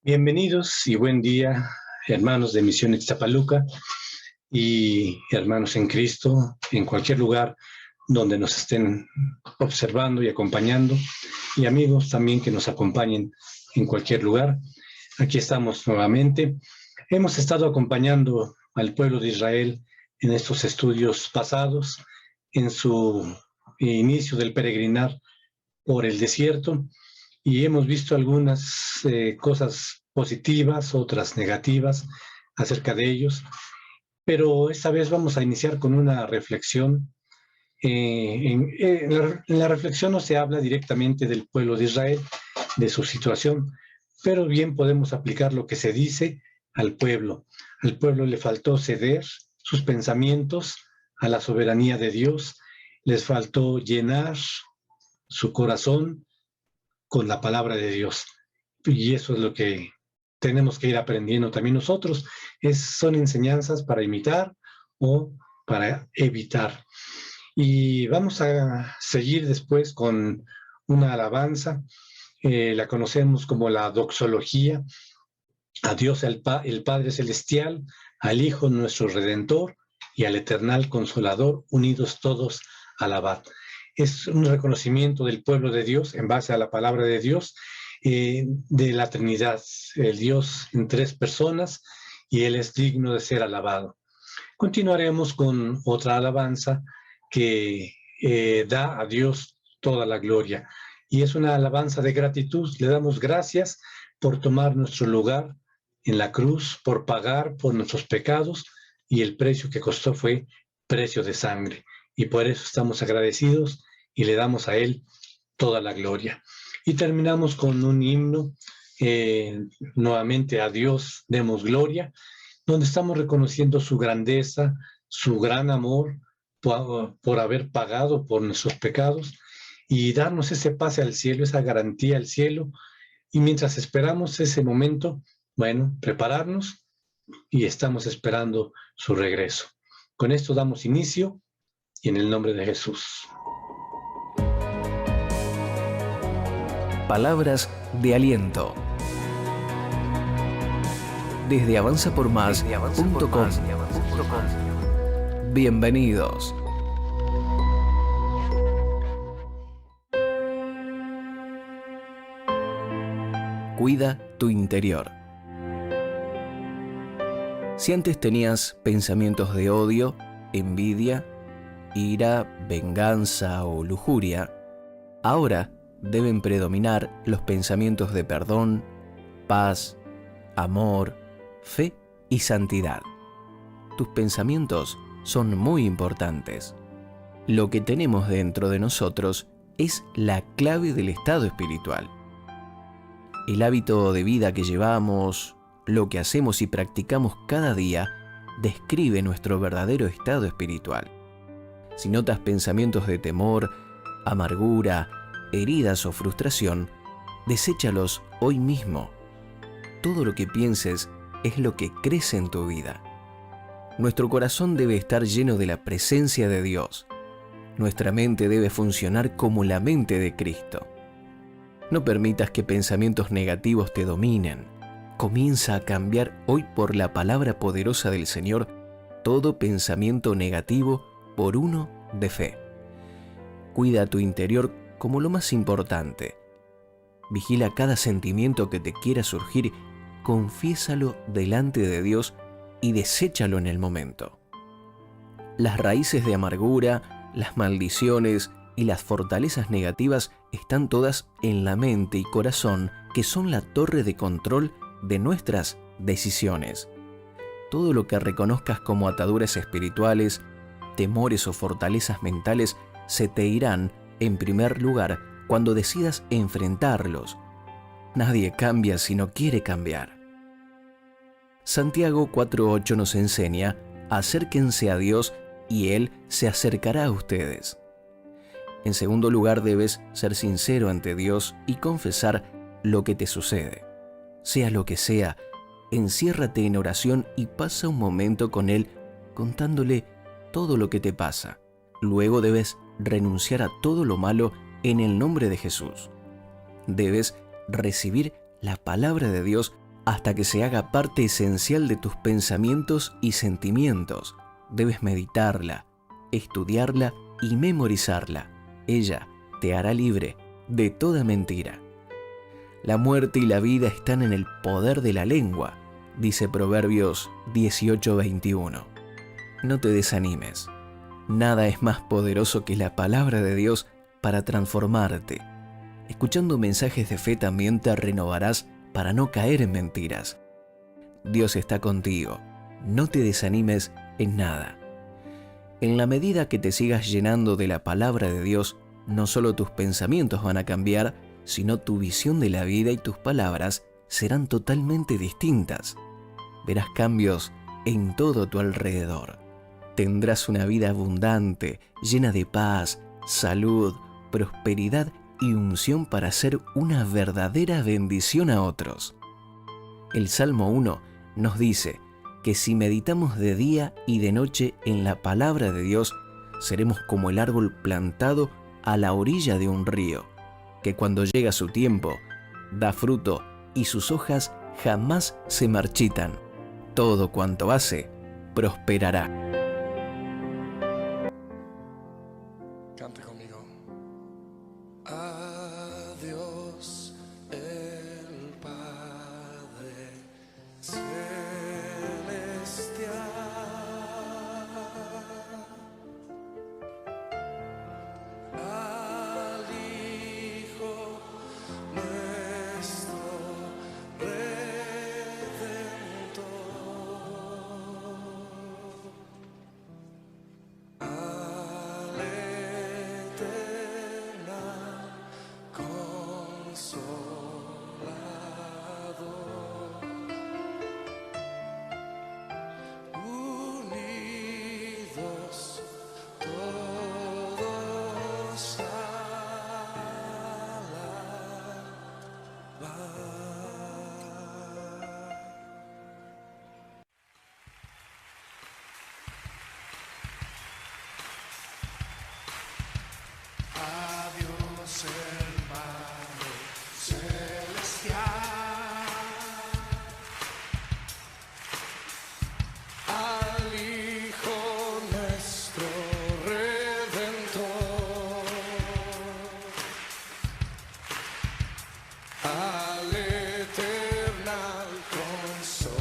Bienvenidos y buen día, hermanos de Misión Ixtapaluca y hermanos en Cristo, en cualquier lugar donde nos estén observando y acompañando, y amigos también que nos acompañen en cualquier lugar. Aquí estamos nuevamente. Hemos estado acompañando al pueblo de Israel en estos estudios pasados, en su inicio del peregrinar por el desierto, y hemos visto algunas cosas positivas, otras negativas acerca de ellos, pero esta vez vamos a iniciar con una reflexión. En la reflexión no se habla directamente del pueblo de Israel, de su situación, pero bien podemos aplicar lo que se dice al pueblo. Al pueblo le faltó ceder sus pensamientos a la soberanía de Dios, les faltó llenar su corazón con la palabra de Dios. Y eso es lo que tenemos que ir aprendiendo también nosotros. Son enseñanzas para imitar o para evitar. Y vamos a seguir después con una alabanza. La conocemos como la doxología. A Dios el Padre Celestial, al Hijo nuestro Redentor y al Eternal Consolador, unidos todos, alabad. Es un reconocimiento del pueblo de Dios en base a la palabra de Dios, de la Trinidad, el Dios en tres personas, y Él es digno de ser alabado. Continuaremos con otra alabanza que da a Dios toda la gloria, y es una alabanza de gratitud. Le damos gracias por tomar nuestro lugar en la cruz, por pagar por nuestros pecados, y el precio que costó fue precio de sangre, y por eso estamos agradecidos y le damos a Él toda la gloria. Y terminamos con un himno, nuevamente a Dios demos gloria, donde estamos reconociendo su grandeza, su gran amor por haber pagado por nuestros pecados y darnos ese pase al cielo, esa garantía al cielo. Y mientras esperamos ese momento, bueno, prepararnos, y estamos esperando su regreso. Con esto damos inicio y en el nombre de Jesús. Palabras de aliento. Desde avanzapormás.com. Bienvenidos. Cuida tu interior. Si antes tenías pensamientos de odio, envidia, ira, venganza o lujuria, ahora deben predominar los pensamientos de perdón, paz, amor, fe y santidad. Tus pensamientos son muy importantes. Lo que tenemos dentro de nosotros es la clave del estado espiritual. El hábito de vida que llevamos, lo que hacemos y practicamos cada día, describe nuestro verdadero estado espiritual. Si notas pensamientos de temor, amargura, heridas o frustración, deséchalos hoy mismo. Todo lo que pienses es lo que crece en tu vida. Nuestro corazón debe estar lleno de la presencia de Dios. Nuestra mente debe funcionar como la mente de Cristo. No permitas que pensamientos negativos te dominen. Comienza a cambiar hoy por la palabra poderosa del Señor todo pensamiento negativo por uno de fe. Cuida tu interior como lo más importante. Vigila cada sentimiento que te quiera surgir, confiésalo delante de Dios y deséchalo en el momento. Las raíces de amargura, las maldiciones y las fortalezas negativas están todas en la mente y corazón, que son la torre de control de nuestras decisiones. Todo lo que reconozcas como ataduras espirituales, temores o fortalezas mentales se te irán en primer lugar cuando decidas enfrentarlos. Nadie cambia si no quiere cambiar. Santiago 4:8 nos enseña: acérquense a Dios y Él se acercará a ustedes. En segundo lugar, debes ser sincero ante Dios y confesar lo que te sucede. Sea lo que sea, enciérrate en oración y pasa un momento con Él contándole todo lo que te pasa. Luego debes renunciar a todo lo malo en el nombre de Jesús. Debes recibir la palabra de Dios hasta que se haga parte esencial de tus pensamientos y sentimientos. Debes meditarla, estudiarla y memorizarla. Ella te hará libre de toda mentira. La muerte y la vida están en el poder de la lengua, dice Proverbios 18:21. No te desanimes. Nada es más poderoso que la palabra de Dios para transformarte. Escuchando mensajes de fe también te renovarás para no caer en mentiras. Dios está contigo. No te desanimes en nada. En la medida que te sigas llenando de la palabra de Dios, no solo tus pensamientos van a cambiar, sino tu visión de la vida y tus palabras serán totalmente distintas. Verás cambios en todo tu alrededor. Tendrás una vida abundante, llena de paz, salud, prosperidad y unción para ser una verdadera bendición a otros. El Salmo 1 nos dice que si meditamos de día y de noche en la palabra de Dios, seremos como el árbol plantado a la orilla de un río, que cuando llega su tiempo, da fruto y sus hojas jamás se marchitan. Todo cuanto hace, prosperará. Cante conmigo. A Dios el Padre celestial, al Hijo nuestro Redentor, al Eterno Consolador, unidos todos a a Dios el Padre celestial, al Hijo nuestro Redentor, al Eterno Consolador,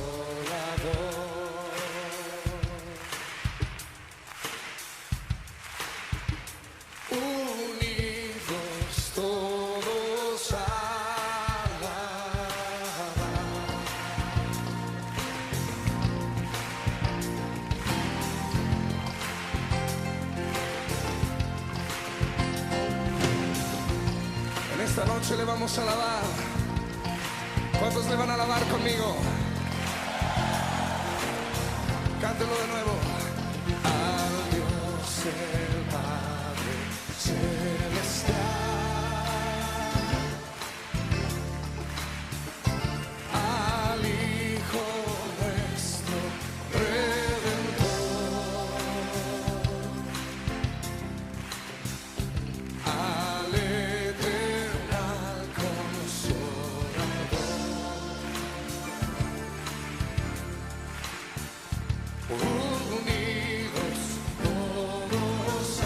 unidos todos a En esta noche le vamos a alabar. ¿Cuántos le van a alabar conmigo? Cántelo de nuevo. Al Dios el Padre celestial, al Hijo nuestro Redentor, al Eterno Consolador, unidos todos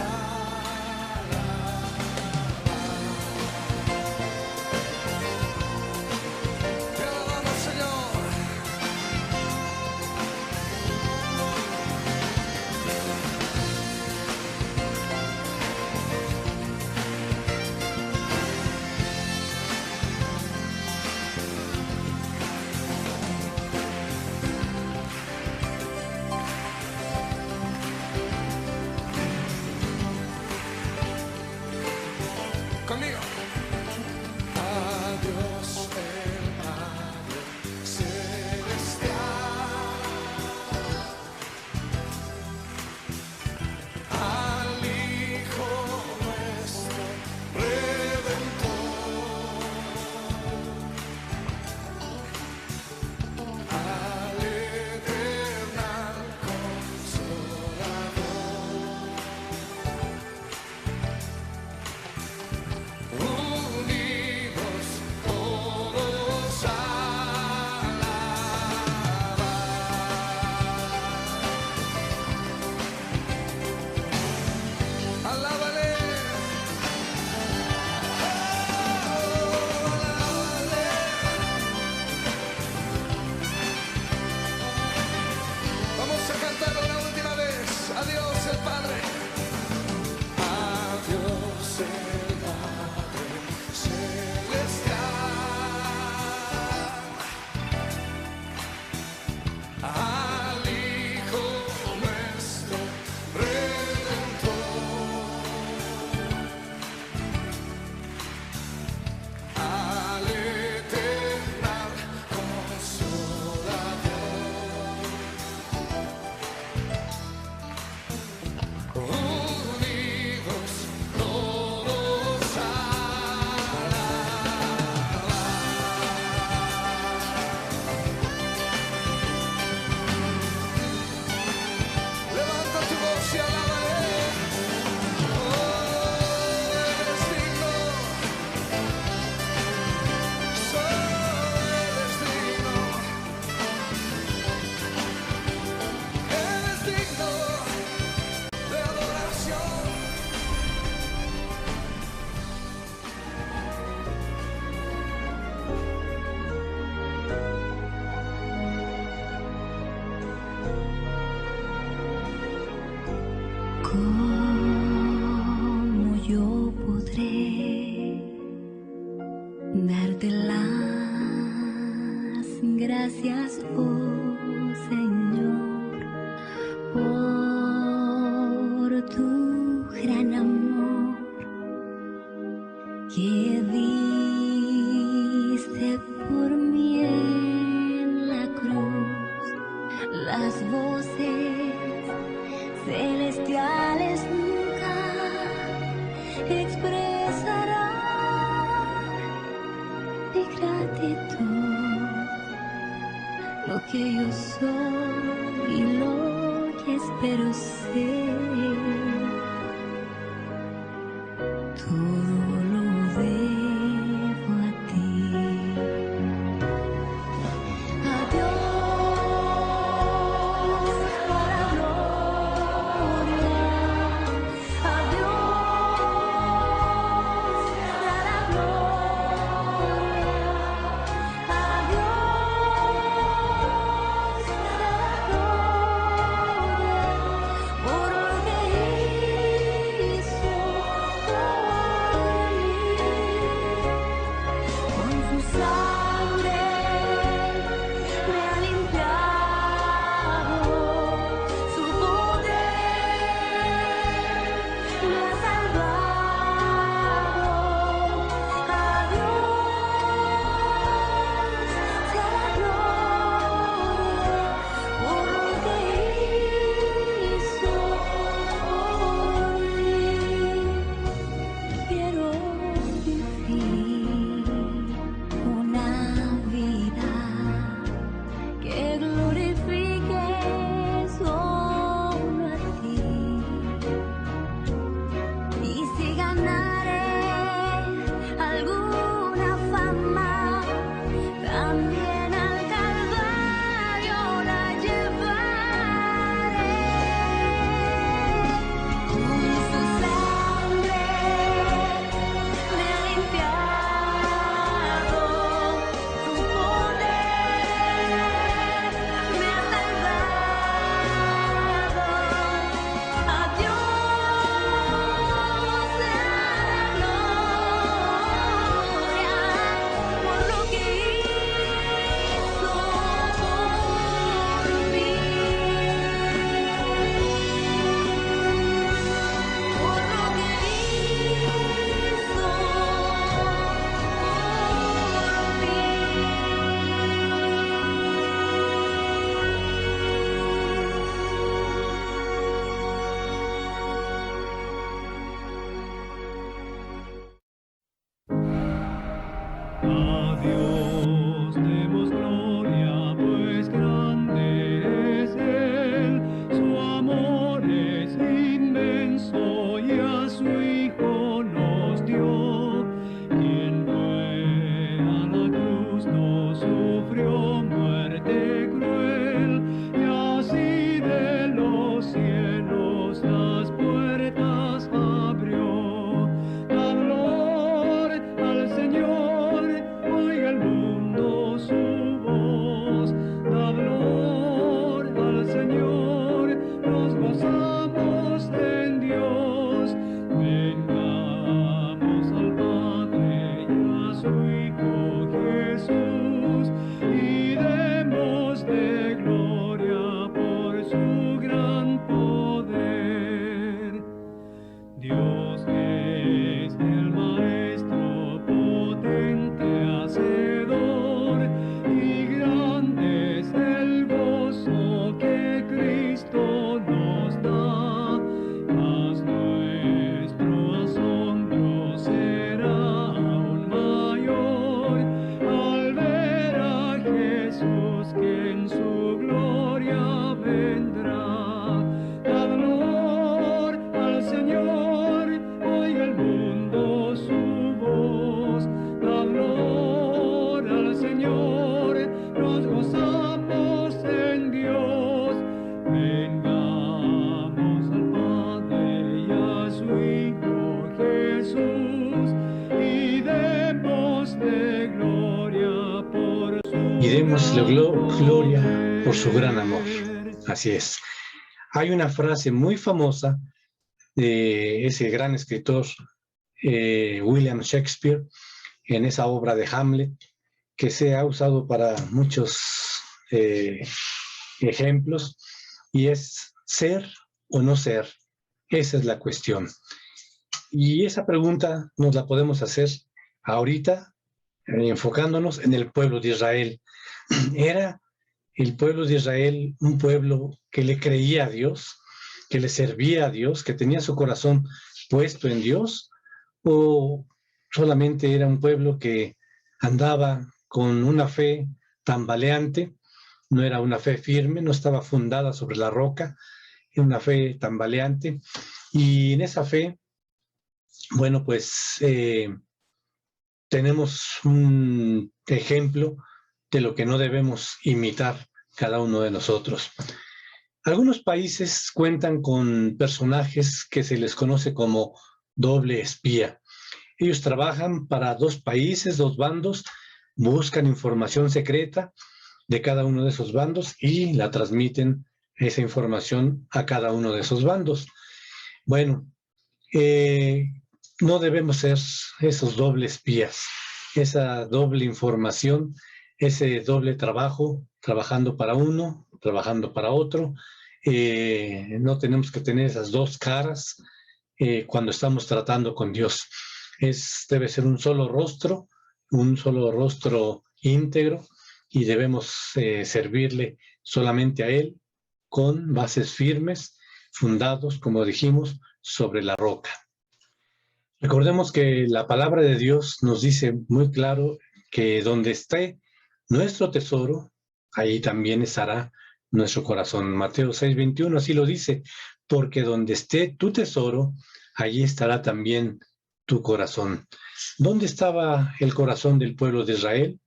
Gracias, oh Señor, por tu gran amor que diste por mí en la cruz. Las voces celestiales nunca expresarán mi gratitud. Lo que yo soy y lo que espero ser, todo lo debo a ti. A Dios la gloria, a Dios la gloria, a Dios la gloria, por lo que hizo por mí. Con su sangre me ha limpiado, su poder me ha salvado. A Dios sea la gloria por lo que hizo por mí. Quiero vivir una vida que glorifique solo a ti. Y si ganaré alguna fama, también al Calvario la llevaré. Con su sangre me ha limpiado, su poder me ha salvado. A Dios sea la gloria por lo que hizo por mí. Por lo que hizo A Dios demos gloria, pues grande es Él, su amor es inmenso y a su Hijo nos dio. Quien fue a la cruz no sufrió muerte cruel, y así de los cielos las puertas abrió. Da dolor al Señor, oiga el mundo su voz. Da dolor al Señor, nos gozamos en Dios. Vengamos al Padre y a su Hijo Jesús, y demos de gloria por su gran poder. Dios es el Maestro potente hacedor, y grande es el gozo que Cristo nos da. Mas nuestro asombro será aún mayor al ver a Jesús que en su gloria vendrá. Da dolor al Señor, oiga el mundo su voz. Da dolor al Señor, nos gozamos en Dios. Vengamos al Padre y a su Hijo Jesús, y demos de gloria por su Y démosle gloria por su gran amor. poder. Así es. Hay una frase muy famosa de ese gran escritor William Shakespeare en esa obra de Hamlet, que se ha usado para muchos ejemplos, y es ser o no ser. Esa es la cuestión. Y esa pregunta nos la podemos hacer ahorita, enfocándonos en el pueblo de Israel. ¿Era el pueblo de Israel un pueblo que le creía a Dios, que le servía a Dios, que tenía su corazón puesto en Dios? ¿O solamente era un pueblo que andaba con una fe tambaleante? No era una fe firme, no estaba fundada sobre la roca, era una fe tambaleante. Y en esa fe, bueno, pues tenemos un ejemplo de lo que no debemos imitar cada uno de nosotros. Algunos países cuentan con personajes que se les conoce como doble espía. Ellos trabajan para dos países, dos bandos, buscan información secreta de cada uno de esos bandos y la transmiten esa información a cada uno de esos bandos. Bueno, no debemos ser esos dobles espías, esa doble información, ese doble trabajo, trabajando para uno, trabajando para otro. No tenemos que tener esas dos caras cuando estamos tratando con Dios. Debe ser un solo rostro íntegro, y debemos servirle solamente a Él con bases firmes, fundados, como dijimos, sobre la roca. Recordemos que la palabra de Dios nos dice muy claro que donde esté nuestro tesoro, ahí también estará nuestro corazón. Mateo 6:21 así lo dice, porque donde esté tu tesoro, allí estará también tu corazón. ¿Dónde estaba el corazón del pueblo de Israel?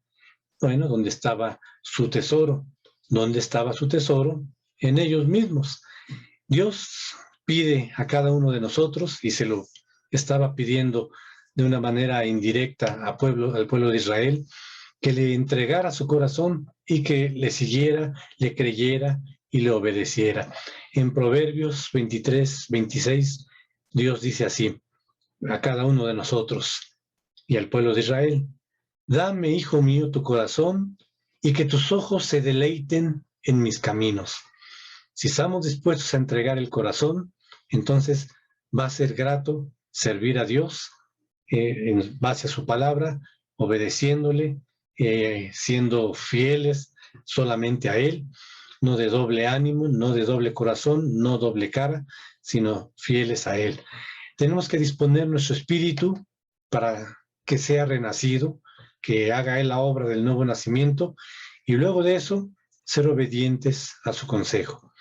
Bueno, ¿dónde estaba su tesoro? ¿Dónde estaba su tesoro? En ellos mismos. Dios pide a cada uno de nosotros, y se lo estaba pidiendo de una manera indirecta al pueblo de Israel, que le entregara su corazón y que le siguiera, le creyera y le obedeciera. En Proverbios 23:26, Dios dice así a cada uno de nosotros y al pueblo de Israel: dame, hijo mío, tu corazón, y que tus ojos se deleiten en mis caminos. Si estamos dispuestos a entregar el corazón, entonces va a ser grato servir a Dios en base a su palabra, obedeciéndole, siendo fieles solamente a Él, no de doble ánimo, no de doble corazón, no doble cara, sino fieles a Él. Tenemos que disponer nuestro espíritu para que sea renacido, que haga Él la obra del nuevo nacimiento, y luego de eso ser obedientes a su consejo.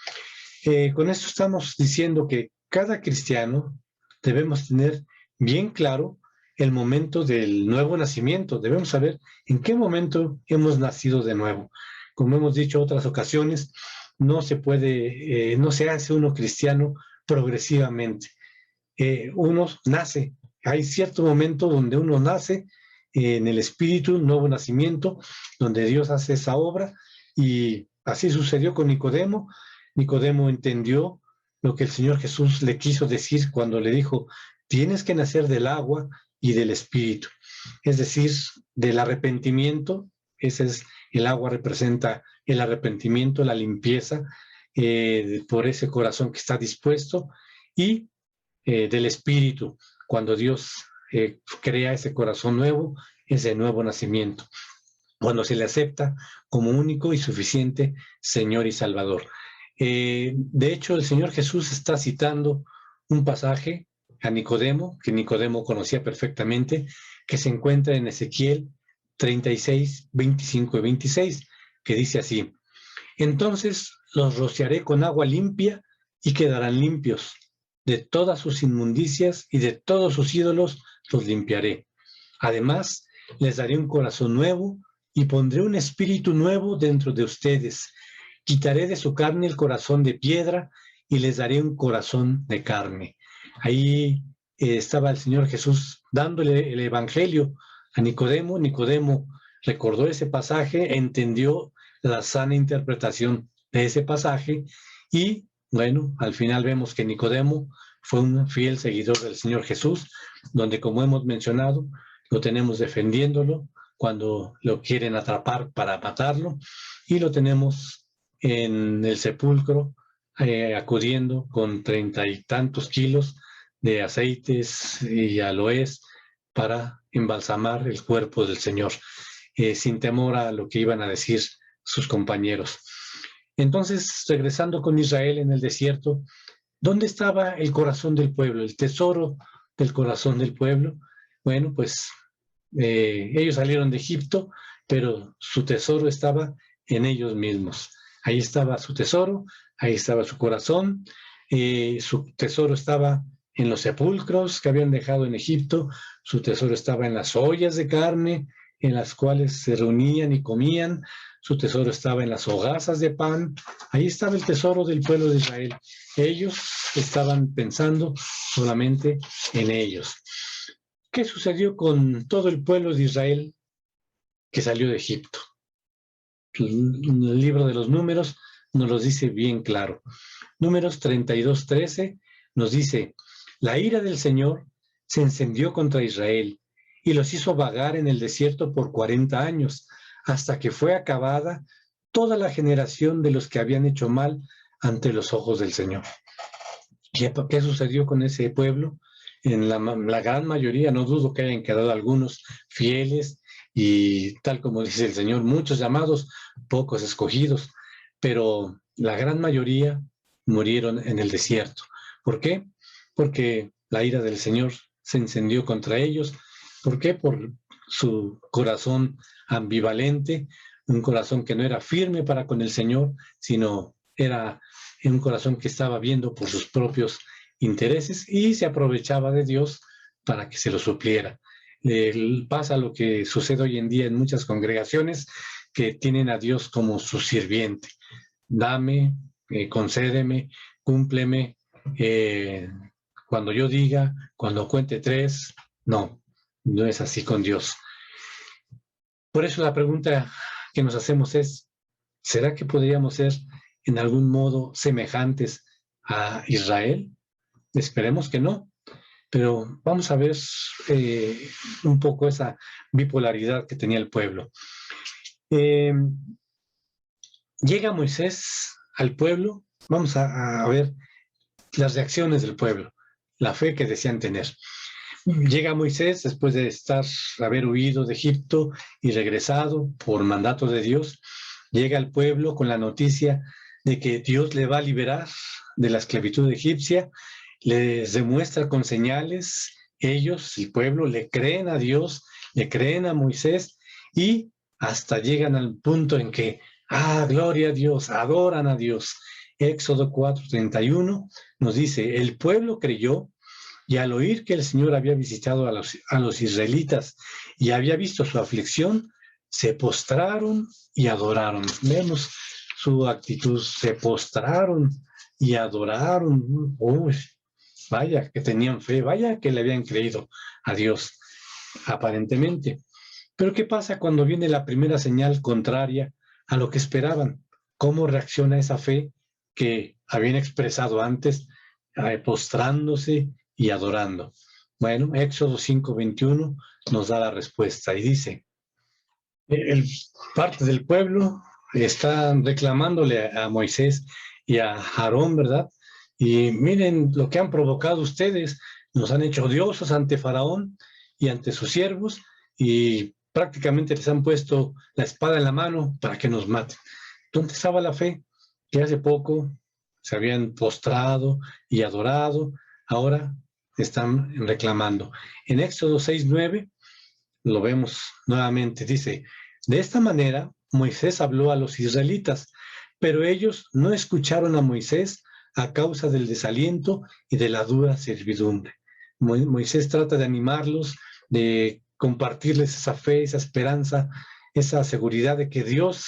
Con esto estamos diciendo que cada cristiano debemos tener bien claro el momento del nuevo nacimiento. Debemos saber en qué momento hemos nacido de nuevo. Como hemos dicho en otras ocasiones, no se puede, no se hace uno cristiano progresivamente. Uno nace, hay cierto momento donde uno nace en el espíritu, un nuevo nacimiento, donde Dios hace esa obra, y así sucedió con Nicodemo. Nicodemo entendió lo que el Señor Jesús le quiso decir cuando le dijo: tienes que nacer del agua y del espíritu, es decir, del arrepentimiento. Ese es, el agua representa el arrepentimiento, la limpieza por ese corazón que está dispuesto, y del espíritu, cuando Dios crea ese corazón nuevo, ese nuevo nacimiento, cuando se le acepta como único y suficiente Señor y Salvador. De hecho, el Señor Jesús está citando un pasaje a Nicodemo, que Nicodemo conocía perfectamente, que se encuentra en Ezequiel 36, 25 y 26, que dice así: entonces los rociaré con agua limpia y quedarán limpios. De todas sus inmundicias y de todos sus ídolos los limpiaré. Además, les daré un corazón nuevo y pondré un espíritu nuevo dentro de ustedes. Quitaré de su carne el corazón de piedra y les daré un corazón de carne. Ahí estaba el Señor Jesús dándole el evangelio a Nicodemo. Nicodemo recordó ese pasaje, entendió la sana interpretación de ese pasaje, y bueno, al final vemos que Nicodemo fue un fiel seguidor del Señor Jesús, donde, como hemos mencionado, lo tenemos defendiéndolo, cuando lo quieren atrapar para matarlo, y lo tenemos en el sepulcro acudiendo con 30 y tantos kilos de aceites y aloes para embalsamar el cuerpo del Señor, sin temor a lo que iban a decir sus compañeros. Entonces, regresando con Israel en el desierto, ¿dónde estaba el corazón del pueblo, el tesoro del corazón del pueblo? Bueno, pues ellos salieron de Egipto, pero su tesoro estaba en ellos mismos. Ahí estaba su tesoro, ahí estaba su corazón, su tesoro estaba en los sepulcros que habían dejado en Egipto, su tesoro estaba en las ollas de carne en las cuales se reunían y comían, su tesoro estaba en las hogazas de pan, ahí estaba el tesoro del pueblo de Israel. Ellos estaban pensando solamente en ellos. ¿Qué sucedió con todo el pueblo de Israel que salió de Egipto? El libro de los Números nos lo dice bien claro. Números 32:13 nos dice: la ira del Señor se encendió contra Israel y los hizo vagar en el desierto por 40 años, hasta que fue acabada toda la generación de los que habían hecho mal ante los ojos del Señor. ¿Qué sucedió con ese pueblo? En la gran mayoría, no dudo que hayan quedado algunos fieles y tal como dice el Señor, muchos llamados, pocos escogidos, pero la gran mayoría murieron en el desierto. ¿Por qué? Porque la ira del Señor se encendió contra ellos. ¿Por qué? Por su corazón ambivalente, un corazón que no era firme para con el Señor, sino era un corazón que estaba viendo por sus propios intereses y se aprovechaba de Dios para que se lo supliera. Pasa lo que sucede hoy en día en muchas congregaciones que tienen a Dios como su sirviente. Dame, concédeme, cúmpleme, cuando yo diga, cuando cuente 3, no es así con Dios. Por eso la pregunta que nos hacemos es, ¿será que podríamos ser en algún modo semejantes a Israel? Esperemos que no, pero vamos a ver un poco esa bipolaridad que tenía el pueblo. Llega Moisés al pueblo, vamos a ver las reacciones del pueblo, la fe que decían tener. Llega Moisés después de haber huido de Egipto y regresado por mandato de Dios, llega al pueblo con la noticia de que Dios le va a liberar de la esclavitud egipcia, les demuestra con señales, ellos, el pueblo, le creen a Dios, le creen a Moisés y hasta llegan al punto en que, gloria a Dios, adoran a Dios. Éxodo 4:31 nos dice, el pueblo creyó y al oír que el Señor había visitado a los israelitas y había visto su aflicción, se postraron y adoraron. Vemos su actitud, se postraron y adoraron. Uy, vaya que tenían fe, vaya que le habían creído a Dios, aparentemente. Pero ¿qué pasa cuando viene la primera señal contraria a lo que esperaban? ¿Cómo reacciona esa fe que habían expresado antes, postrándose y adorando? Bueno, Éxodo 5:21 nos da la respuesta y dice, parte del pueblo están reclamándole a Moisés y a Aarón, ¿verdad? Y miren lo que han provocado ustedes, nos han hecho odiosos ante Faraón y ante sus siervos y prácticamente les han puesto la espada en la mano para que nos maten. ¿Dónde estaba la fe? Que hace poco se habían postrado y adorado, ahora están reclamando. En Éxodo 6:9 lo vemos nuevamente, dice, de esta manera Moisés habló a los israelitas, pero ellos no escucharon a Moisés a causa del desaliento y de la dura servidumbre. Moisés trata de animarlos, de compartirles esa fe, esa esperanza, esa seguridad de que Dios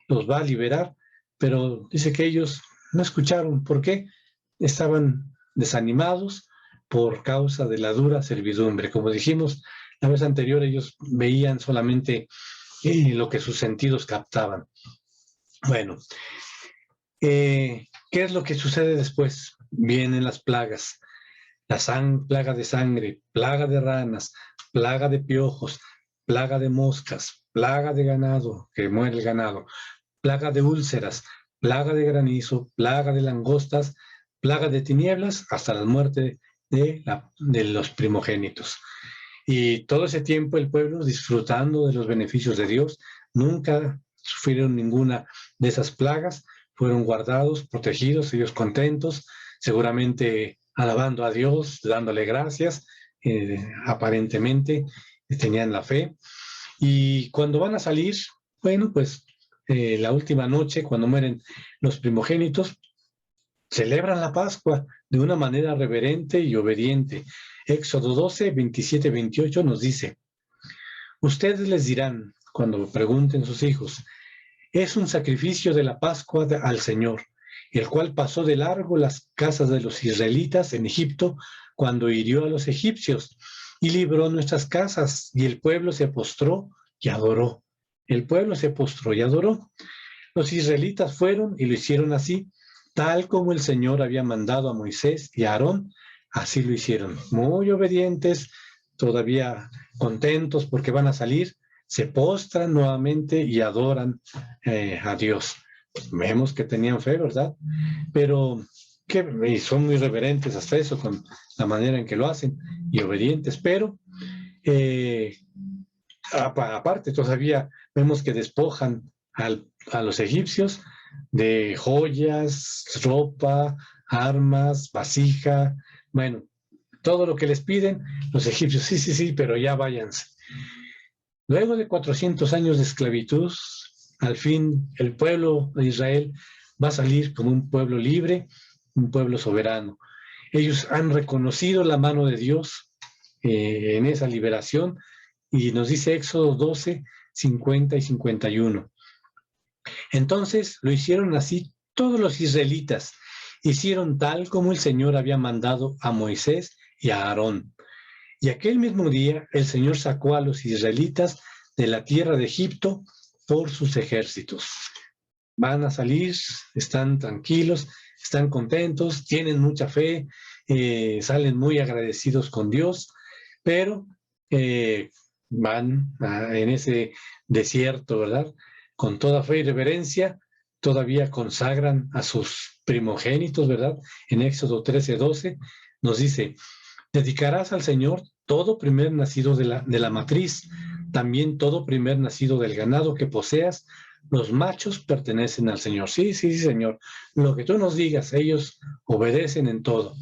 los va a liberar, pero dice que ellos no escucharon. ¿Por qué? Estaban desanimados por causa de la dura servidumbre. Como dijimos la vez anterior, ellos veían solamente lo que sus sentidos captaban. Bueno, ¿qué es lo que sucede después? Vienen las plagas, plaga de sangre, plaga de ranas, plaga de piojos, plaga de moscas, plaga de ganado, que muere el ganado, plaga de úlceras, plaga de granizo, plaga de langostas, plaga de tinieblas, hasta la muerte de los primogénitos. Y todo ese tiempo el pueblo disfrutando de los beneficios de Dios, nunca sufrieron ninguna de esas plagas, fueron guardados, protegidos, ellos contentos, seguramente alabando a Dios, dándole gracias, aparentemente tenían la fe. Y cuando van a salir, bueno, pues la última noche, cuando mueren los primogénitos, celebran la Pascua de una manera reverente y obediente. Éxodo 12, 27, 28 nos dice, ustedes les dirán, cuando pregunten sus hijos, es un sacrificio de la Pascua al Señor, el cual pasó de largo las casas de los israelitas en Egipto cuando hirió a los egipcios y libró nuestras casas, y el pueblo se postró y adoró. El pueblo se postró y adoró. Los israelitas fueron y lo hicieron así, tal como el Señor había mandado a Moisés y a Aarón, así lo hicieron. Muy obedientes, todavía contentos porque van a salir, se postran nuevamente y adoran a Dios. Vemos que tenían fe, ¿verdad? Pero y son muy reverentes hasta eso, con la manera en que lo hacen, y obedientes, pero aparte todavía vemos que despojan a los egipcios de joyas, ropa, armas, vasija, bueno, todo lo que les piden, los egipcios, sí, pero ya váyanse. Luego de 400 años de esclavitud, al fin el pueblo de Israel va a salir como un pueblo libre, un pueblo soberano. Ellos han reconocido la mano de Dios en esa liberación, y nos dice Éxodo 12, 50 y 51. Entonces lo hicieron así todos los israelitas, hicieron tal como el Señor había mandado a Moisés y a Aarón. Y aquel mismo día el Señor sacó a los israelitas de la tierra de Egipto por sus ejércitos. Van a salir, están tranquilos, están contentos, tienen mucha fe, salen muy agradecidos con Dios, pero van en ese desierto, ¿verdad? Con toda fe y reverencia, todavía consagran a sus primogénitos, ¿verdad? En Éxodo 13, 12 nos dice, dedicarás al Señor todo primer nacido de la matriz, también todo primer nacido del ganado que poseas, los machos pertenecen al Señor. Sí, Señor, lo que tú nos digas, ellos obedecen en todo.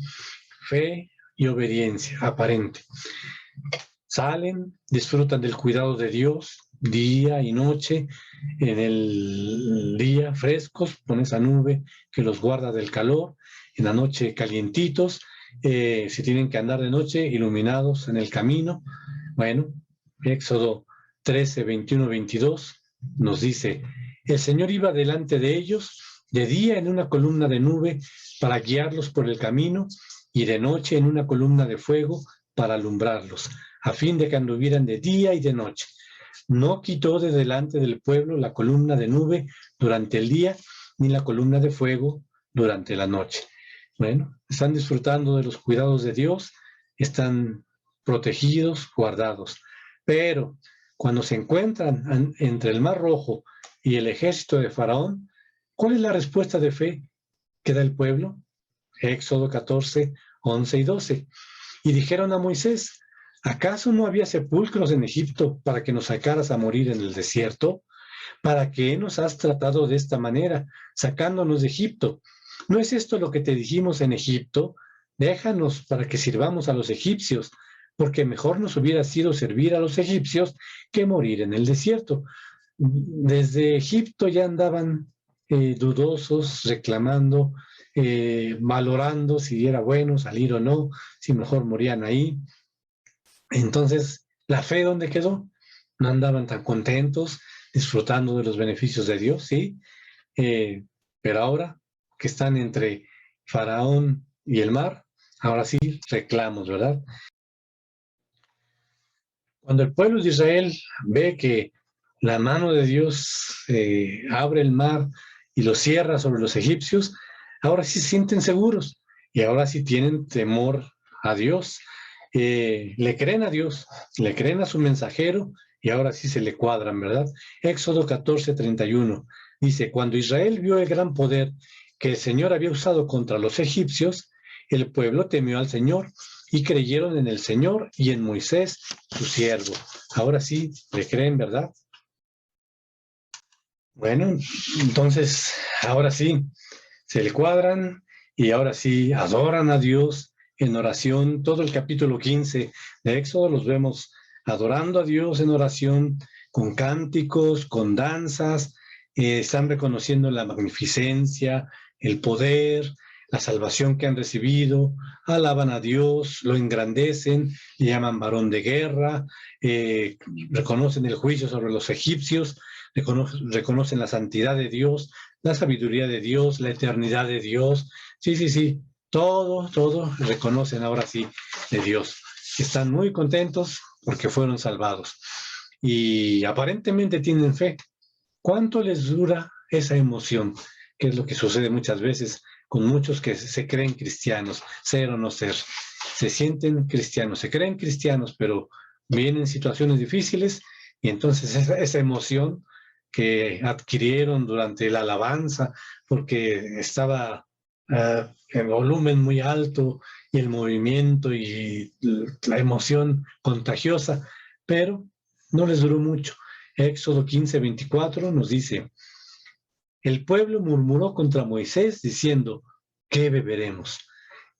Fe y obediencia aparente. Salen, disfrutan del cuidado de Dios, día y noche, en el día frescos, con esa nube que los guarda del calor, en la noche calientitos, si tienen que andar de noche, iluminados en el camino. Bueno, Éxodo 13, 21, 22 nos dice, el Señor iba delante de ellos de día en una columna de nube para guiarlos por el camino, y de noche en una columna de fuego para alumbrarlos, a fin de que anduvieran de día y de noche. No quitó de delante del pueblo la columna de nube durante el día, ni la columna de fuego durante la noche. Bueno, están disfrutando de los cuidados de Dios, están protegidos, guardados. Pero cuando se encuentran entre el Mar Rojo y el ejército de Faraón, ¿cuál es la respuesta de fe que da el pueblo? Éxodo 14, 11 y 12. Y dijeron a Moisés, ¿acaso no había sepulcros en Egipto para que nos sacaras a morir en el desierto? ¿Para qué nos has tratado de esta manera, sacándonos de Egipto? ¿No es esto lo que te dijimos en Egipto? Déjanos para que sirvamos a los egipcios, porque mejor nos hubiera sido servir a los egipcios que morir en el desierto. Desde Egipto ya andaban dudosos, reclamando, valorando si era bueno salir o no, si mejor morían ahí. Entonces, ¿la fe dónde quedó? No andaban tan contentos, disfrutando de los beneficios de Dios, ¿sí? Pero ahora que están entre Faraón y el mar, ahora sí reclamos, ¿verdad? Cuando el pueblo de Israel ve que la mano de Dios abre el mar y lo cierra sobre los egipcios, ahora sí se sienten seguros y ahora sí tienen temor a Dios. Le creen a Dios, le creen a su mensajero y ahora sí se le cuadran, ¿verdad? Éxodo 14:31 dice, cuando Israel vio el gran poder que el Señor había usado contra los egipcios, el pueblo temió al Señor y creyeron en el Señor y en Moisés, su siervo. Ahora sí, le creen, ¿verdad? Bueno, entonces, ahora sí, se le cuadran y ahora sí adoran a Dios en oración. Todo el capítulo 15 de Éxodo los vemos adorando a Dios en oración, con cánticos, con danzas, están reconociendo la magnificencia, el poder, la salvación que han recibido, alaban a Dios, lo engrandecen, le llaman varón de guerra, reconocen el juicio sobre los egipcios, reconocen la santidad de Dios, la sabiduría de Dios, la eternidad de Dios. Sí, sí, sí, todo reconocen ahora sí de Dios. Están muy contentos porque fueron salvados y aparentemente tienen fe. ¿Cuánto les dura esa emoción? Que es lo que sucede muchas veces con muchos que se creen cristianos, ser o no ser. Se sienten cristianos, se creen cristianos, pero vienen situaciones difíciles y entonces esa emoción que adquirieron durante la alabanza, porque estaba en volumen muy alto y el movimiento y la emoción contagiosa, pero no les duró mucho. Éxodo 15:24 nos dice, el pueblo murmuró contra Moisés diciendo, ¿qué beberemos?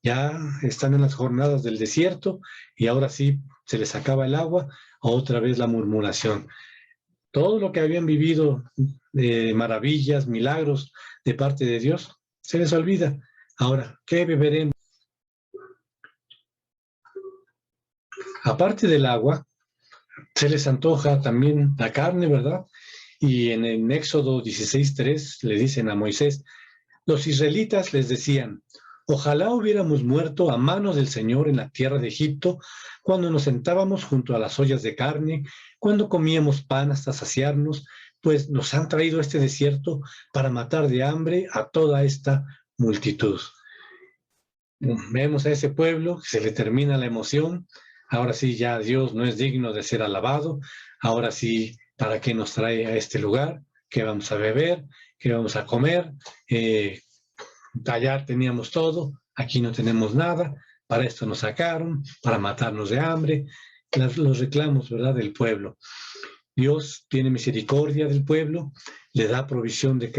Ya están en las jornadas del desierto y ahora sí se les acaba el agua, otra vez la murmuración. Todo lo que habían vivido de maravillas, milagros de parte de Dios, se les olvida. Ahora, ¿qué beberemos? Aparte del agua, se les antoja también la carne, ¿verdad? Y en Éxodo 16:3 le dicen a Moisés, los israelitas les decían, ojalá hubiéramos muerto a manos del Señor en la tierra de Egipto, cuando nos sentábamos junto a las ollas de carne, cuando comíamos pan hasta saciarnos, pues nos han traído a este desierto para matar de hambre a toda esta multitud. Vemos a ese pueblo, se le termina la emoción, ahora sí ya Dios no es digno de ser alabado, ahora sí, ¿para qué nos trae a este lugar? ¿Qué vamos a beber? ¿Qué vamos a comer? Allá teníamos todo, aquí no tenemos nada, para esto nos sacaron, para matarnos de hambre, los reclamos, ¿verdad?, del pueblo. Dios tiene misericordia del pueblo, les da provisión de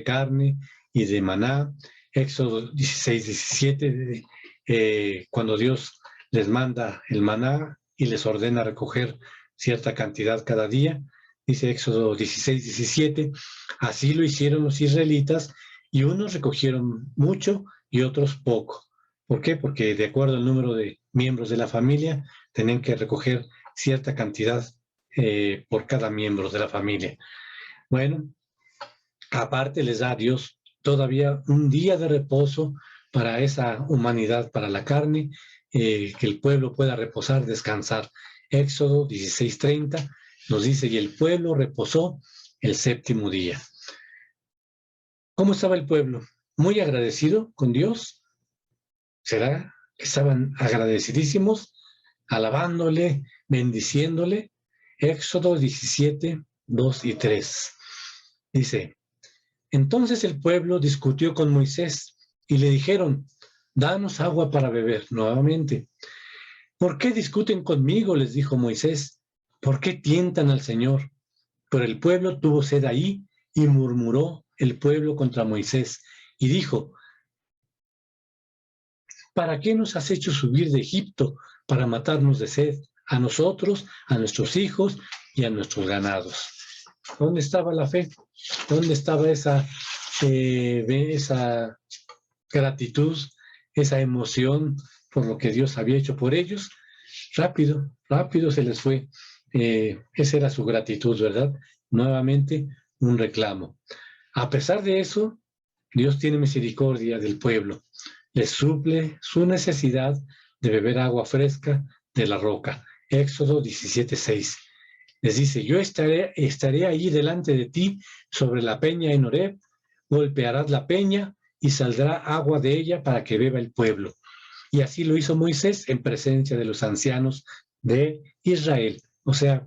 carne y de maná. Éxodo 16:17, cuando Dios les manda el maná y les ordena recoger cierta cantidad cada día, dice Éxodo 16:17, así lo hicieron los israelitas y unos recogieron mucho y otros poco. ¿Por qué? Porque de acuerdo al número de miembros de la familia, tenían que recoger cierta cantidad por cada miembro de la familia. Bueno, aparte les da a Dios todavía un día de reposo para esa humanidad, para la carne, que el pueblo pueda reposar, descansar. Éxodo 16:30 nos dice, y el pueblo reposó el séptimo día. ¿Cómo estaba el pueblo? Muy agradecido con Dios. ¿Será que estaban agradecidísimos, alabándole, bendiciéndole? Éxodo 17:2 y 3. Dice, entonces el pueblo discutió con Moisés y le dijeron, danos agua para beber nuevamente. ¿Por qué discuten conmigo? Les dijo Moisés. ¿Por qué tientan al Señor? Pero el pueblo tuvo sed ahí y murmuró el pueblo contra Moisés y dijo, ¿para qué nos has hecho subir de Egipto para matarnos de sed? A nosotros, a nuestros hijos y a nuestros ganados. ¿Dónde estaba la fe? ¿Dónde estaba esa gratitud, esa emoción por lo que Dios había hecho por ellos? Rápido se les fue. Esa era su gratitud, ¿verdad? Nuevamente un reclamo. A pesar de eso, Dios tiene misericordia del pueblo. Les suple su necesidad de beber agua fresca de la roca. Éxodo 17:6. Les dice, yo estaré allí delante de ti sobre la peña en Horeb, golpearás la peña y saldrá agua de ella para que beba el pueblo. Y así lo hizo Moisés en presencia de los ancianos de Israel. O sea,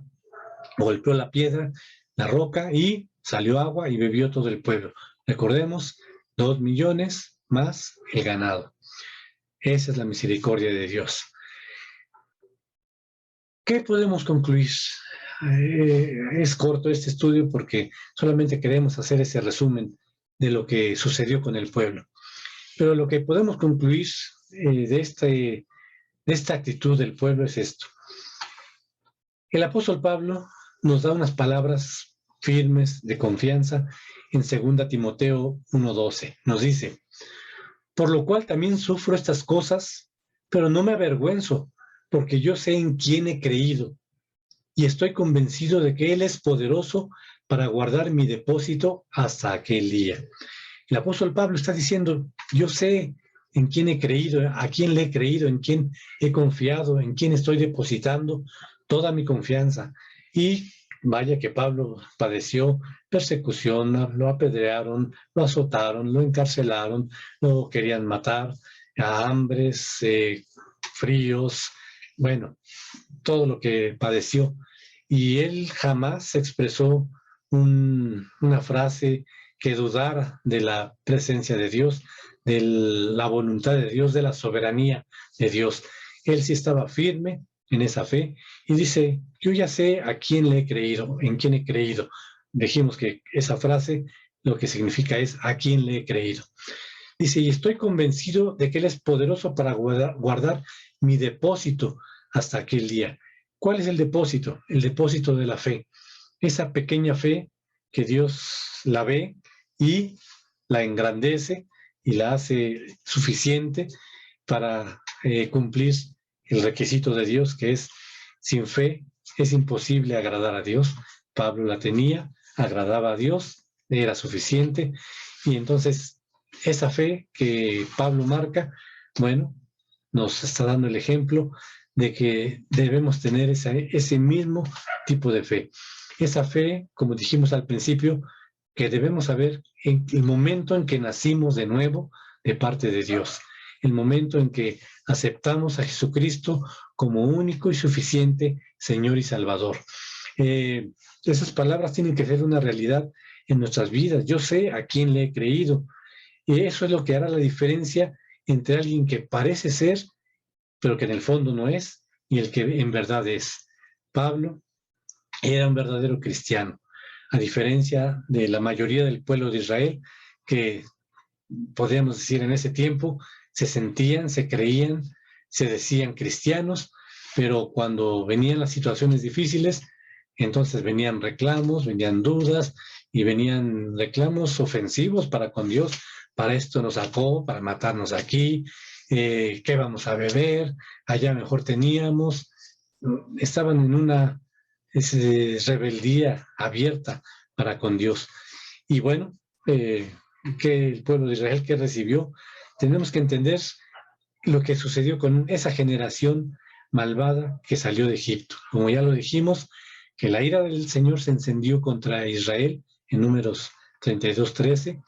golpeó la piedra, la roca, y salió agua y bebió todo el pueblo. Recordemos, 2 millones más el ganado. Esa es la misericordia de Dios. ¿Qué podemos concluir? Es corto este estudio porque solamente queremos hacer ese resumen de lo que sucedió con el pueblo. Pero lo que podemos concluir de esta actitud del pueblo es esto. El apóstol Pablo nos da unas palabras firmes de confianza en 2 Timoteo 1:12. Nos dice: por lo cual también sufro estas cosas, pero no me avergüenzo, porque yo sé en quién he creído y estoy convencido de que Él es poderoso para guardar mi depósito hasta aquel día. El apóstol Pablo está diciendo: yo sé en quién he creído, a quién le he creído, en quién he confiado, en quién estoy depositando toda mi confianza. Y vaya que Pablo padeció persecución, lo apedrearon, lo azotaron, lo encarcelaron, lo querían matar, a hambres, fríos, bueno, todo lo que padeció. Y él jamás expresó una frase que dudara de la presencia de Dios, de la voluntad de Dios, de la soberanía de Dios. Él sí estaba firme en esa fe y dice: yo ya sé a quién le he creído, en quién he creído. Dijimos que esa frase lo que significa es a quién le he creído. Dice: y estoy convencido de que Él es poderoso para guardar mi depósito hasta aquel día. ¿Cuál es el depósito? El depósito de la fe. Esa pequeña fe que Dios la ve y la engrandece y la hace suficiente para cumplir el requisito de Dios, que es: sin fe es imposible agradar a Dios. Pablo la tenía, agradaba a Dios, era suficiente. Y entonces esa fe que Pablo marca, bueno, nos está dando el ejemplo de que debemos tener ese mismo tipo de fe. Esa fe, como dijimos al principio, que debemos saber en el momento en que nacimos de nuevo de parte de Dios, el momento en que aceptamos a Jesucristo como único y suficiente Señor y Salvador. Esas palabras tienen que ser una realidad en nuestras vidas. Yo sé a quién le he creído, y eso es lo que hará la diferencia entre alguien que parece ser, pero que en el fondo no es, y el que en verdad es. Pablo era un verdadero cristiano, a diferencia de la mayoría del pueblo de Israel, que podríamos decir en ese tiempo se sentían, se creían, se decían cristianos, pero cuando venían las situaciones difíciles, entonces venían reclamos, venían dudas y venían reclamos ofensivos para con Dios. Para esto nos sacó, para matarnos aquí, ¿qué vamos a beber? Allá mejor teníamos. Estaban en una rebeldía abierta para con Dios. Y bueno, que el pueblo de Israel que recibió, tenemos que entender lo que sucedió con esa generación malvada que salió de Egipto. Como ya lo dijimos, que la ira del Señor se encendió contra Israel en Números 32:13.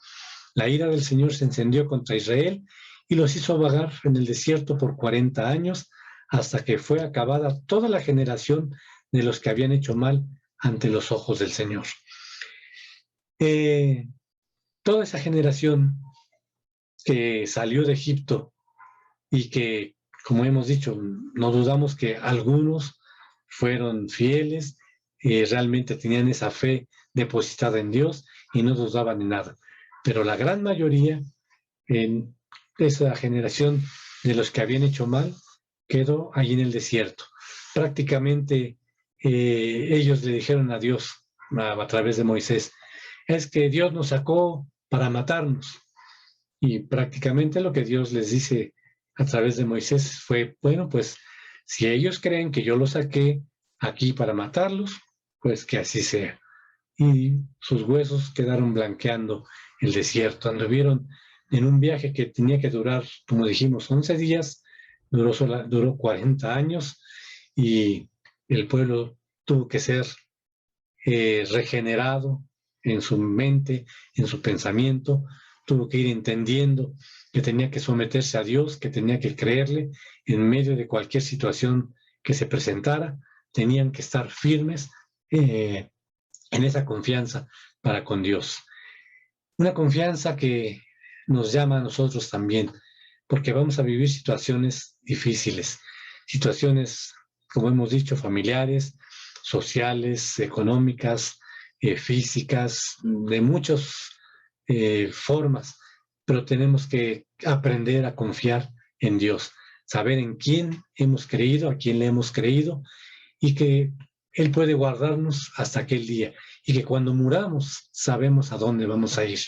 La ira del Señor se encendió contra Israel y los hizo vagar en el desierto por 40 años, hasta que fue acabada toda la generación de los que habían hecho mal ante los ojos del Señor. Toda esa generación que salió de Egipto y que, como hemos dicho, no dudamos que algunos fueron fieles, realmente tenían esa fe depositada en Dios y no dudaban en nada. Pero la gran mayoría en esa generación de los que habían hecho mal quedó allí en el desierto. Prácticamente ellos le dijeron a Dios a través de Moisés: es que Dios nos sacó para matarnos. Y prácticamente lo que Dios les dice a través de Moisés fue: bueno, pues si ellos creen que yo los saqué aquí para matarlos, pues que así sea. Y sus huesos quedaron blanqueando el desierto. Anduvieron en un viaje que tenía que durar, como dijimos, 11 días, duró 40 años, y el pueblo tuvo que ser regenerado en su mente, en su pensamiento, tuvo que ir entendiendo que tenía que someterse a Dios, que tenía que creerle en medio de cualquier situación que se presentara. Tenían que estar firmes en esa confianza para con Dios. Una confianza que nos llama a nosotros también, porque vamos a vivir situaciones difíciles, situaciones, como hemos dicho, familiares, sociales, económicas, físicas, de muchas formas, pero tenemos que aprender a confiar en Dios, saber en quién hemos creído, a quién le hemos creído, y que Él puede guardarnos hasta aquel día, y que cuando muramos sabemos a dónde vamos a ir.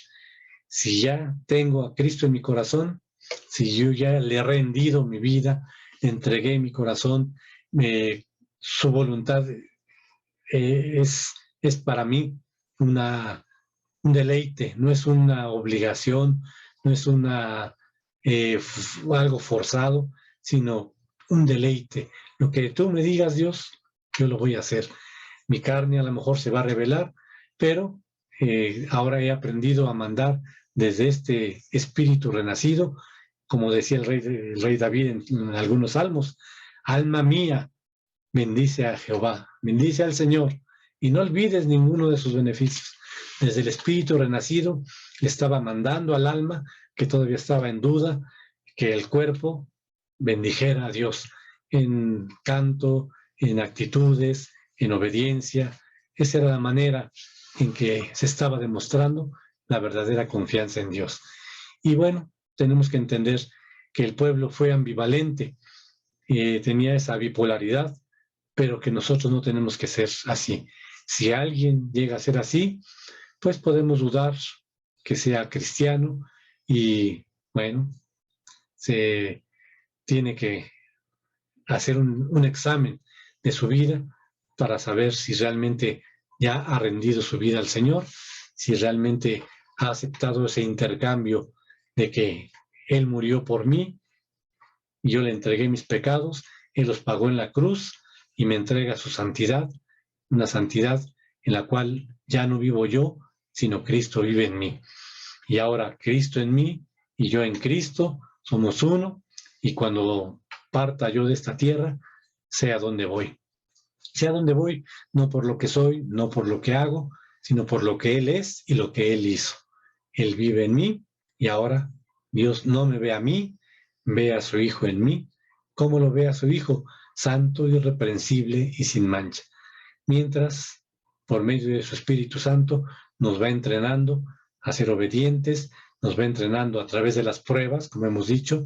Si ya tengo a Cristo en mi corazón, si yo ya le he rendido mi vida, le entregué mi corazón, su voluntad es para mí un deleite, no es una obligación, no es algo forzado, sino un deleite. Lo que tú me digas, Dios, yo lo voy a hacer. Mi carne a lo mejor se va a rebelar, pero ahora he aprendido a mandar desde este espíritu renacido, como decía el rey David en algunos salmos: alma mía, bendice a Jehová, bendice al Señor, y no olvides ninguno de sus beneficios. Desde el espíritu renacido le estaba mandando al alma, que todavía estaba en duda, que el cuerpo bendijera a Dios en canto, en actitudes, en obediencia. Esa era la manera en que se estaba demostrando la verdadera confianza en Dios. Y bueno, tenemos que entender que el pueblo fue ambivalente, tenía esa bipolaridad, pero que nosotros no tenemos que ser así. Si alguien llega a ser así, pues podemos dudar que sea cristiano, y bueno, se tiene que hacer un examen de su vida para saber si realmente ya ha rendido su vida al Señor, si realmente ha aceptado ese intercambio de que Él murió por mí, yo le entregué mis pecados, Él los pagó en la cruz y me entrega su santidad, una santidad en la cual ya no vivo yo, sino Cristo vive en mí. Y ahora Cristo en mí y yo en Cristo somos uno, y cuando parta yo de esta tierra, sé a dónde voy. Sé a dónde voy, no por lo que soy, no por lo que hago, sino por lo que Él es y lo que Él hizo. Él vive en mí, y ahora Dios no me ve a mí, ve a su Hijo en mí. ¿Cómo lo ve a su Hijo? Santo, irreprensible y sin mancha. Mientras, por medio de su Espíritu Santo, nos va entrenando a ser obedientes, nos va entrenando a través de las pruebas, como hemos dicho,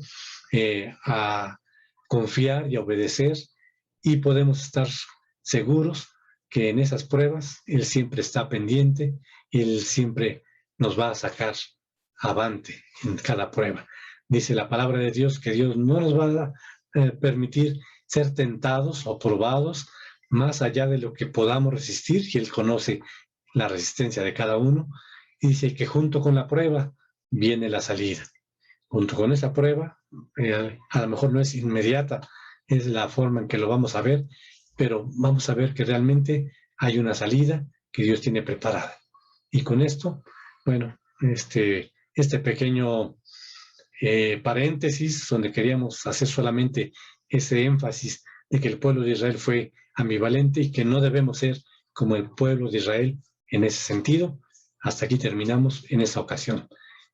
a confiar y a obedecer, y podemos estar seguros que en esas pruebas Él siempre está pendiente, Él siempre nos va a sacar avante en cada prueba. Dice la palabra de Dios que Dios no nos va a permitir ser tentados o probados más allá de lo que podamos resistir, y Él conoce la resistencia de cada uno, y dice que junto con la prueba viene la salida. Junto con esa prueba, a lo mejor no es inmediata, es la forma en que lo vamos a ver, pero vamos a ver que realmente hay una salida que Dios tiene preparada. Y con esto, bueno, este pequeño paréntesis donde queríamos hacer solamente ese énfasis de que el pueblo de Israel fue ambivalente y que no debemos ser como el pueblo de Israel en ese sentido. Hasta aquí terminamos en esta ocasión.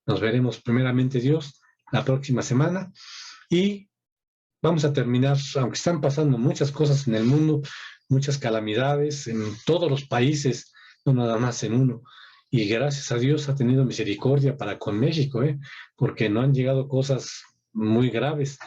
Nos veremos primeramente Dios la próxima semana, y vamos a terminar, aunque están pasando muchas cosas en el mundo, muchas calamidades en todos los países, no nada más en uno. Y gracias a Dios ha tenido misericordia para con México, porque no han llegado cosas muy graves,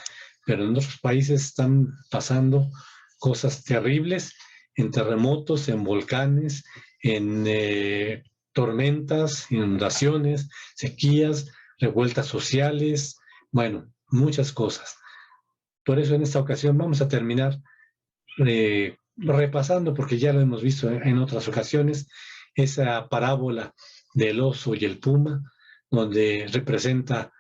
pero en otros países están pasando cosas terribles, en terremotos, en volcanes, en tormentas, inundaciones, sequías, revueltas sociales, bueno, muchas cosas. Por eso en esta ocasión vamos a terminar repasando, porque ya lo hemos visto en otras ocasiones, esa parábola del oso y el puma, donde representa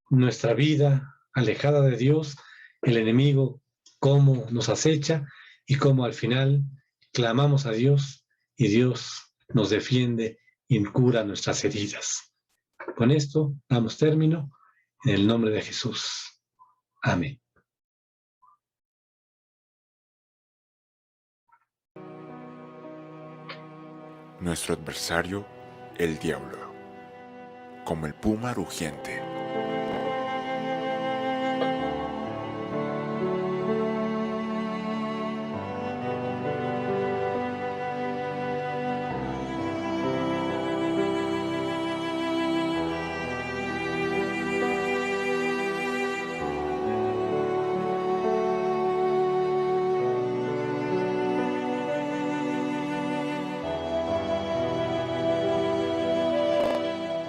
nuestra vida alejada de Dios, el enemigo, cómo nos acecha y cómo al final clamamos a Dios y Dios nos defiende y cura nuestras heridas. Con esto damos término en el nombre de Jesús. Amén. Nuestro adversario, el diablo, como el puma rugiente.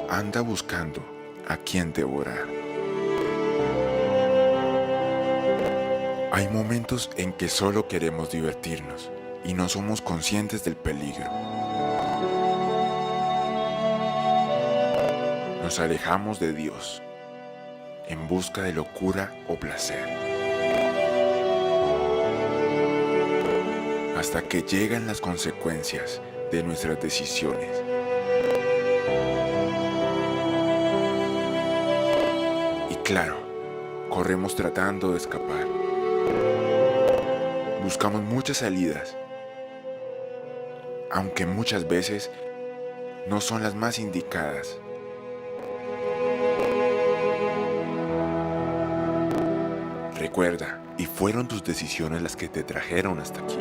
Anda buscando a quien devorar. Hay momentos en que solo queremos divertirnos y no somos conscientes del peligro. Nos alejamos de Dios en busca de locura o placer, hasta que llegan las consecuencias de nuestras decisiones. Claro, corremos tratando de escapar. Buscamos muchas salidas, aunque muchas veces no son las más indicadas. Recuerda, y fueron tus decisiones las que te trajeron hasta aquí.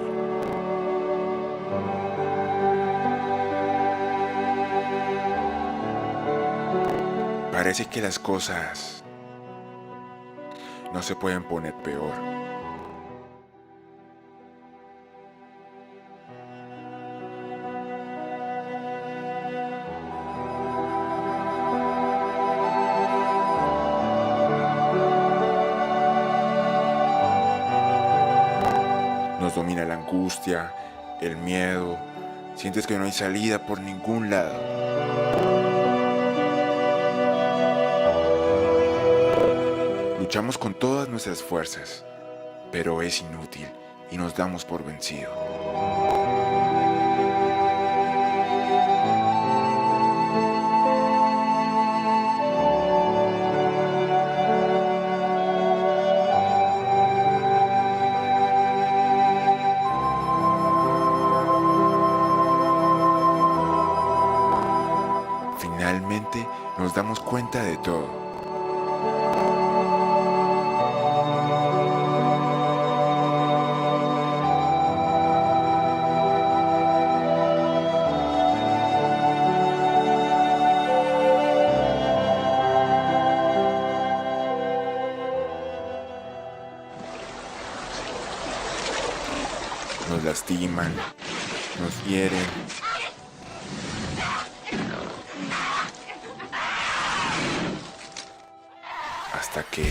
Parece que las cosas no se pueden poner peor. Nos domina la angustia, el miedo, sientes que no hay salida por ningún lado. Luchamos con todas nuestras fuerzas, pero es inútil y nos damos por vencido. Finalmente nos damos cuenta de todo. Nos lastiman, nos hieren. Hasta que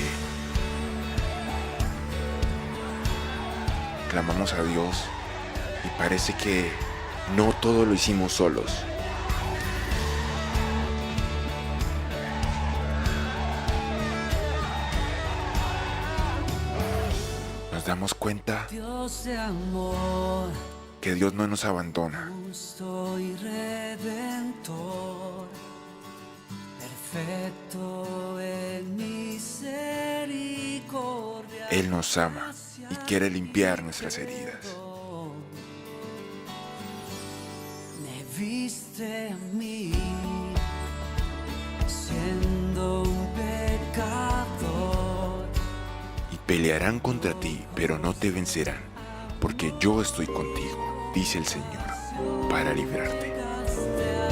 clamamos a Dios y parece que no todo lo hicimos solos. Nos damos cuenta Dios de amor, que Dios no nos abandona. justo y redentor, perfecto en misericordia. Él nos ama y quiere limpiar nuestras heridas. Me viste a mí, siendo un pecador. Y pelearán contra ti, pero no te vencerán, porque yo estoy contigo, dice el Señor, para librarte. Llegaste